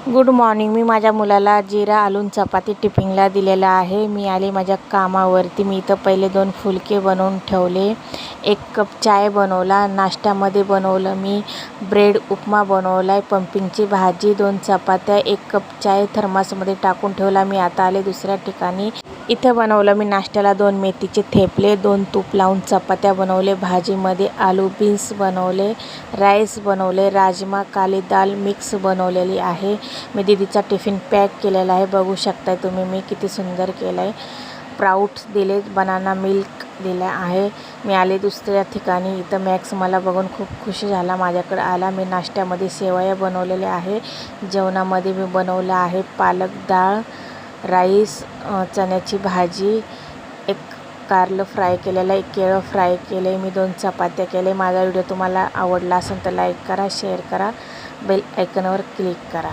Good morning. मी माझ्या मुलाला जिरा आलून चपाती टिफिनला दिलेला आहे. मी आले माझ्या कामावरती. मी इथं पहिले 2 फुलके बनवून ठेवले. 1 कप चाय बनवला. नाश्त्यामध्ये बनवलं मी ब्रेड उपमा बनवला आहे, पंपिंगची भाजी, 2 चपात्या, 1 कप चाय थर्मासमध्ये टाकून ठेवला. मी आता आले दुसऱ्या ठिकाणी. इथे बनवलं मी नाश्त्याला 2 मेथीचे थेपले, 2 तूप लावून चपात्या बनवले, भाजीमध्ये आलू बीन्स बनवले, राईस बनवले, राजमा काली दाल मिक्स बनवलेली आहे. मी दीदीचा टिफिन पॅक केलेला आहे. बघू शकताय तुम्ही मी किती सुंदर केलं आहे. स्प्राउट्स दिले, बनाना मिल्क दिला आहे. मी आले दुसऱ्या ठिकाणी. इथं मॅक्स मला बघून खूप खुश झाला, माझ्याकडे आला. मी नाश्त्यामध्ये शेवया बनवलेल्या आहे. जेवणामध्ये मी बनवलं आहे पालक डाळ, राईस, चण्याची भाजी, 1 कारलं फ्राय केलेलं आहे, 1 केळं फ्राय केले, मी 2 चपात्या केले. माझा व्हिडिओ तुम्हाला आवडला असेल तर लाईक करा, शेअर करा, बेल आयकॉनवर क्लिक करा.